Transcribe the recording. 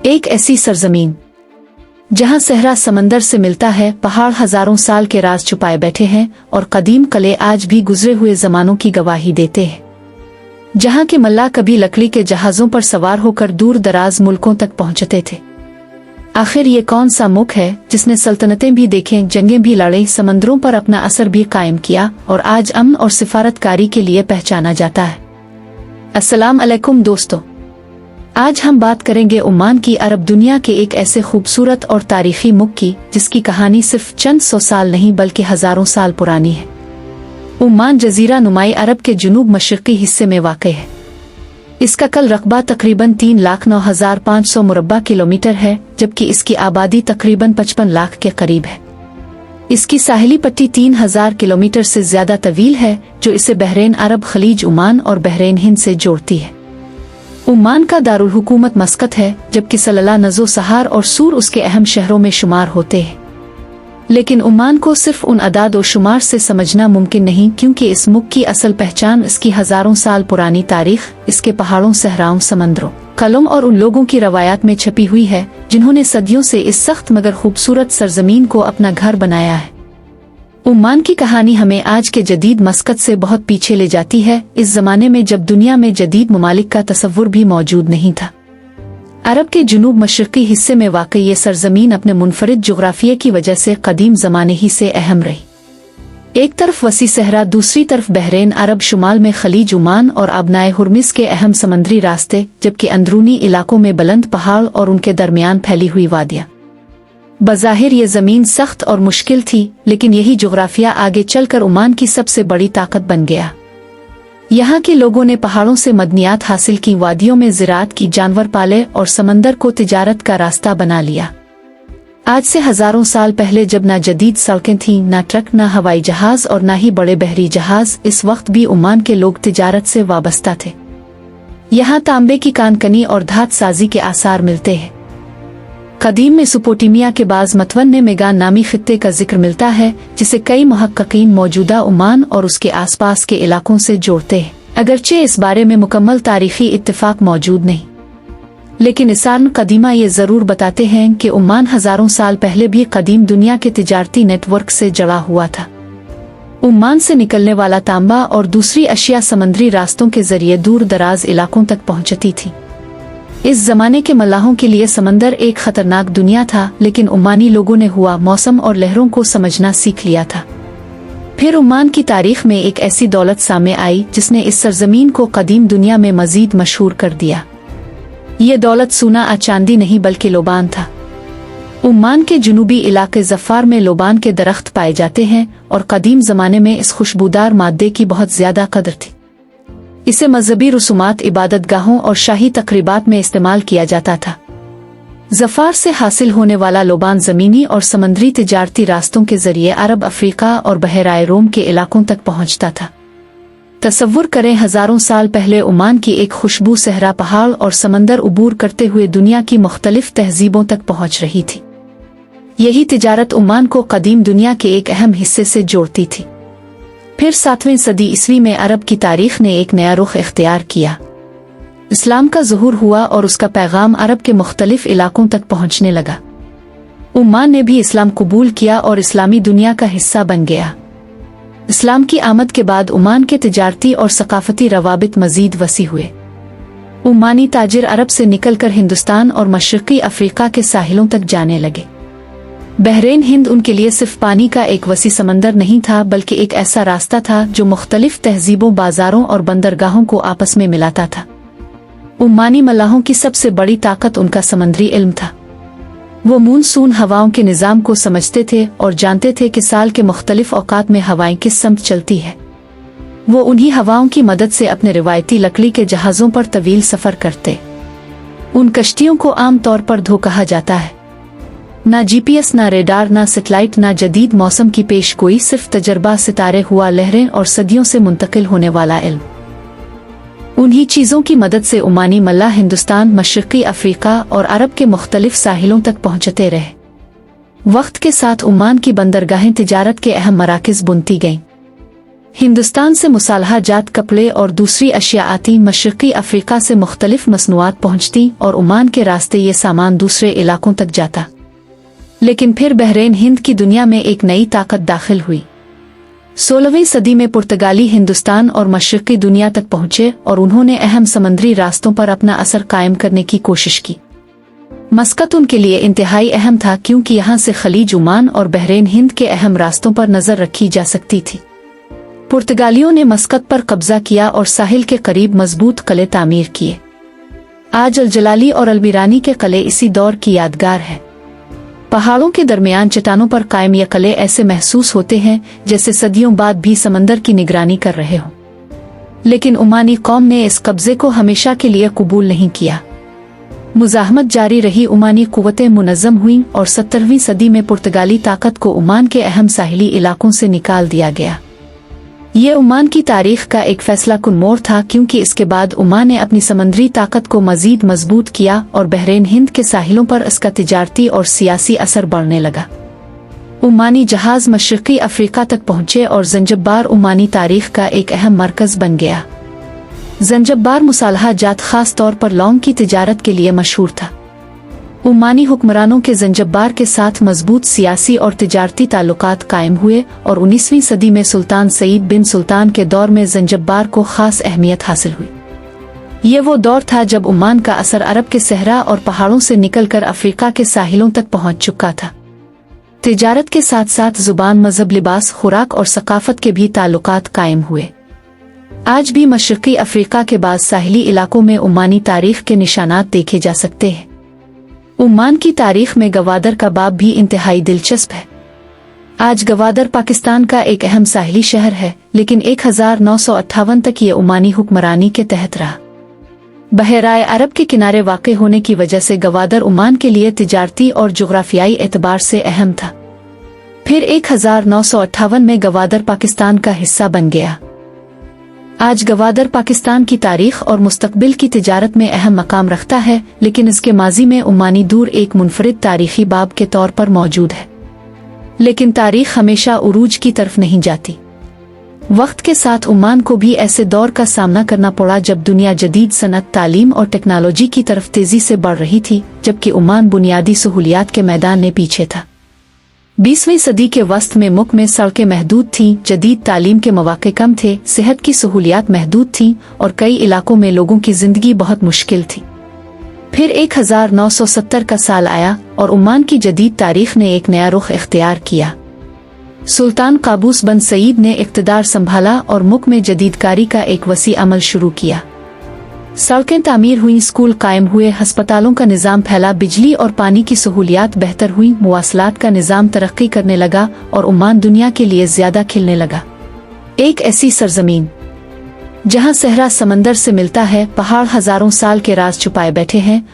एक ऐसी सरजमीन जहां सहरा समंदर से मिलता है, पहाड़ हजारों साल के राज छुपाए बैठे हैं और कदीम कले आज भी गुजरे हुए जमानों की गवाही देते हैं। जहां के मल्लाह कभी लकड़ी के जहाजों पर सवार होकर दूर दराज मुल्कों तक पहुंचते थे। आखिर ये कौन सा मुल्क है जिसने सल्तनतें भी देखें, जंगें भी लड़े, समंदरों पर अपना असर भी कायम किया और आज अमन और सिफारतकारी के लिए पहचाना जाता है। अस्सलाम अलैकुम दोस्तों, आज हम बात करेंगे ओमान की अरब दुनिया के एक ऐसे खूबसूरत और तारीखी मुल्क की जिसकी कहानी सिर्फ चंद सौ साल नहीं बल्कि हजारों साल पुरानी है। ओमान जजीरा नुमाई अरब के जुनूब मशरकी हिस्से में वाक़ है। इसका कल रकबा तकरीबन 3,09,500 मुरब्बा किलोमीटर है, जबकि इसकी आबादी तकरीबन 55 लाख के करीब है। इसकी साहिली पट्टी 3,000 किलोमीटर से ज्यादा तवील है, जो इसे बहरीन अरब खलीज ओमान और बहरीन हिंद से जोड़ती है। ओमान का दारुल हुकूमत मस्कत है, जबकि सलला, नजो, सहार और सूर उसके अहम शहरों में शुमार होते हैं। लेकिन ओमान को सिर्फ उन अदाद और शुमार से समझना मुमकिन नहीं, क्योंकि इस मुल्क की असल पहचान इसकी हजारों साल पुरानी तारीख, इसके पहाड़ों, सहराओं, समंदरों, कलों और उन लोगों की रवायात में छपी हुई है जिन्होंने सदियों से इस सख्त मगर खूबसूरत सरजमीन को अपना घर बनाया है। ओमान की कहानी हमें आज के जदीद मस्कत से बहुत पीछे ले जाती है, इस जमाने में जब दुनिया में जदीद ममालिक का तसव्वुर भी मौजूद नहीं था। अरब के जुनूब मशरकी हिस्से में वाक़ई ये सरजमीन अपने मुनफरिद जुग्राफिया की वजह से कदीम ज़माने ही से अहम रही। एक तरफ वसी सहरा, दूसरी तरफ बहरीन अरब, शुमाल में खलीज ओमान और आबनाए हुर्मिस के अहम समंदरी रास्ते, जबकि अंदरूनी इलाकों में बुलंद पहाड़ और उनके दरमियान फैली हुई वादियाँ। बज़ाहिर ये ज़मीन सख्त और मुश्किल थी, लेकिन यही जुग्राफिया आगे चलकर ओमान की सबसे बड़ी ताकत बन गया। यहाँ के लोगों ने पहाड़ों से मदनियात हासिल की, वादियों में ज़िराअत की, जानवर पाले और समंदर को तिजारत का रास्ता बना लिया। आज से हजारों साल पहले जब ना जदीद सड़कें थीं, ना ट्रक, ना हवाई जहाज और ना ही बड़े बहरी जहाज, इस वक्त भी ओमान के लोग तिजारत से वाबस्ता थे। यहाँ तांबे की कानकनी और धात साजी के आसार मिलते हैं। कदीम मेसोपोटामिया के बाज़ मतवन में मेगान नामी खित्ते का जिक्र मिलता है, जिसे कई मुहक्किकीन मौजूदा ओमान और उसके आसपास के इलाकों से जोड़ते हैं, अगरचे इस बारे में मुकम्मल तारीखी इत्तिफाक मौजूद नहीं। लेकिन इसान कदीमा ये ज़रूर बताते हैं कि ओमान हजारों साल पहले भी कदीम दुनिया के तिजारती नेटवर्क से जुड़ा हुआ था। ओमान से निकलने वाला तांबा और दूसरी अशिया समंदरी रास्तों के जरिए दूर दराज इलाकों तक पहुंचती थी। इस जमाने के मल्लाहों के लिए समंदर एक खतरनाक दुनिया था, लेकिन ओमानी लोगों ने हुआ, मौसम और लहरों को समझना सीख लिया था। फिर ओमान की तारीख में एक ऐसी दौलत सामने आई जिसने इस सरजमीन को कदीम दुनिया में मजीद मशहूर कर दिया। ये दौलत सोना आ चांदी नहीं बल्कि लोबान था। ओमान के जुनूबी इलाके ज़फ़ार में लोबान के दरख्त पाए जाते हैं और कदीम ज़माने में इस खुशबूदार मादे की बहुत ज़्यादा कदर थी। इसे मजहबी रसूमात, इबादत गाहों और शाही तकरीबात में इस्तेमाल किया जाता था। ज़फ़ार से हासिल होने वाला लोबान ज़मीनी और समंदरी तिजारती रास्तों के जरिए अरब, अफ्रीका और बहराए रोम के इलाकों तक पहुंचता था। तसव्वुर करें, हजारों साल पहले ओमान की एक खुशबू सहरा, पहाड़ और समंदर उबूर करते हुए दुनिया की मुख्तलिफ तहजीबों तक पहुंच रही थी। यही तिजारत ओमान को कदीम दुनिया के एक अहम हिस्से से जोड़ती थी। फिर 7वीं सदी ईस्वी में अरब की तारीख ने एक नया रुख इख्तियार किया। इस्लाम का ज़ुहूर हुआ और उसका पैगाम अरब के मुख्तलिफ इलाकों तक पहुंचने लगा। ओमान ने भी इस्लाम कबूल किया और इस्लामी दुनिया का हिस्सा बन गया। इस्लाम की आमद के बाद ओमान के तिजारती और सकाफती रवाबित मजीद वसी हुए। ओमानी ताजिर अरब से निकलकर हिंदुस्तान और मशरकी अफ्रीका के साहिलों तक जाने लगे। बहरीन हिंद उनके लिए सिर्फ पानी का एक वसी समंदर नहीं था, बल्कि एक ऐसा रास्ता था जो मुख्तलिफ तहजीबों, बाजारों और बंदरगाहों को आपस में मिलाता था। ओमानी मल्लाहों की सबसे बड़ी ताकत उनका समंदरी इल्म था। वो मूनसून हवाओं के निज़ाम को समझते थे और जानते थे कि साल के मुख्तलिफ औकात में हवाएं किस समत चलती है। वो उन्हीं हवाओं की मदद से अपने रिवायती लकड़ी के जहाज़ों पर तवील सफ़र करते। उन कश्तियों को आम तौर पर धो कहा जाता है। ना GPS, ना रेडार, ना सेटेलाइट, ना जदीद मौसम की पेशगोई, सिर्फ तजर्बा, सितारे, हुआ लहरें और सदियों से मुंतकिल होने वाला इल्म। उन्हीं चीज़ों की मदद से ओमानी मल्लाह हिंदुस्तान, मशरकी अफ्रीका और अरब के मुख्तलिफ साहिलों तक पहुंचते रहे। वक्त के साथ ओमान की बंदरगाहें तिजारत के अहम मराकिज़ बुनती गईं। हिंदुस्तान से मुसालहा जात कपड़े और दूसरी अशिया आती, मशरक़ी अफ्रीका से मुख्तलिफ मसनूआत पहुँचती और ओमान के रास्ते ये सामान दूसरे इलाकों तक जाता। लेकिन फिर बहरीन हिंद की दुनिया में एक नई ताकत दाखिल हुई। 16वीं सदी में पुर्तगाली हिंदुस्तान और मशरक़ी दुनिया तक पहुँचे और उन्होंने अहम समंदरी रास्तों पर अपना असर कायम करने की कोशिश की। मस्कत उनके लिए इंतहाई अहम था क्योंकि यहाँ से खलीज ओमान और बहरीन हिंद के अहम रास्तों पर नजर रखी जा सकती थी। पुर्तगालियों ने मस्कत पर कब्जा किया और साहिल के करीब मजबूत किले तामीर किए। आज अल जलाली और अलबिरानी के किले इसी दौर की यादगार है। पहाड़ों के दरमियान चट्टानों पर कायम ये किले ऐसे महसूस होते हैं जैसे सदियों बाद भी समंदर की निगरानी कर रहे हों। लेकिन ओमानी कौम ने इस कब्जे को हमेशा के लिए कबूल नहीं किया। मुजाहमत जारी रही, ओमानी कुव्वतें मुनज़्ज़म हुईं और 17वीं सदी में पुर्तगाली ताकत को ओमान के अहम साहिली इलाकों से निकाल दिया गया। ये ओमान की तारीख का एक फैसलाकुन मोड़ था क्योंकि इसके बाद ओमान ने अपनी समंदरी ताकत को मजीद मजबूत किया और बहरीन हिंद के साहिलों पर इसका तिजारती और सियासी असर बढ़ने लगा। ओमानी जहाज मशरक़ी अफ्रीका तक पहुँचे और ज़ंजबार ओमानी तारीख का एक अहम मरकज़ बन गया। ज़ंजबार मुसालहा जात खास तौर पर लौंग की तिजारत के लिए मशहूर था। ओमानी हुक्मरानों के ज़ंजबार के साथ मजबूत सियासी और तिजारती ताल्लुकात कायम हुए और 19वीं सदी में सुल्तान सईद बिन सुल्तान के दौर में ज़ंजबार को खास अहमियत हासिल हुई। ये वो दौर था जब ओमान का असर अरब के सहरा और पहाड़ों से निकलकर अफ्रीका के साहिलों तक पहुंच चुका था। तिजारत के साथ साथ जुबान, मजहब, लिबास, खुराक और सकाफत के भी ताल्लुकात कायम हुए। आज भी मशरक़ी अफ्रीका के बाद साहिली इलाकों में ओमानी तारीख के निशानात देखे जा सकते हैं। ओमान की तारीख में गवादर का बाब भी इंतहाई दिलचस्प है। आज गवादर पाकिस्तान का एक अहम साहिली शहर है, लेकिन 1958 तक ये ओमानी हुक्मरानी के तहत रहा। बहराए अरब के किनारे वाक़े होने की वजह से गवादर ओमान के लिए तिजारती और जुग्राफियाई एतबार से अहम था। फिर 1958 में गवादर पाकिस्तान का हिस्सा बन गया। आज गवादर पाकिस्तान की तारीख और मुस्तकबिल की तिजारत में अहम मकाम रखता है, लेकिन इसके माजी में ओमानी दूर एक मुनफरिद तारीखी बाब के तौर पर मौजूद है। लेकिन तारीख हमेशा उरूज की तरफ नहीं जाती। वक्त के साथ ओमान को भी ऐसे दौर का सामना करना पड़ा जब दुनिया जदीद सनत, तालीम और टेक्नोलॉजी की तरफ तेजी से बढ़ रही थी, जबकि ओमान बुनियादी सहूलियात के मैदान में पीछे था। 20वीं सदी के वस्त में मुल्क में सड़कें महदूद थीं, जदीद तालीम के मौके कम थे, सेहत की सहूलियात महदूद थीं और कई इलाकों में लोगों की जिंदगी बहुत मुश्किल थी। फिर 1970 का साल आया और ओमान की जदीद तारीख ने एक नया रुख इख्तियार किया। सुल्तान काबूस बन सईद ने इक़्तिदार संभाला और मुल्क में जदीदकारी का एक वसी अमल शुरू किया। सड़कें तामीर हुई, स्कूल कायम हुए, हस्पतालों का निज़ाम फैला, बिजली और पानी की सहूलियात बेहतर हुई, मुवासलात का निज़ाम तरक्की करने लगा और ओमान दुनिया के लिए ज़्यादा खिलने लगा। एक ऐसी सरजमीन जहाँ सहरा समंदर से मिलता है, पहाड़ हजारों साल के राज छुपाए बैठे हैं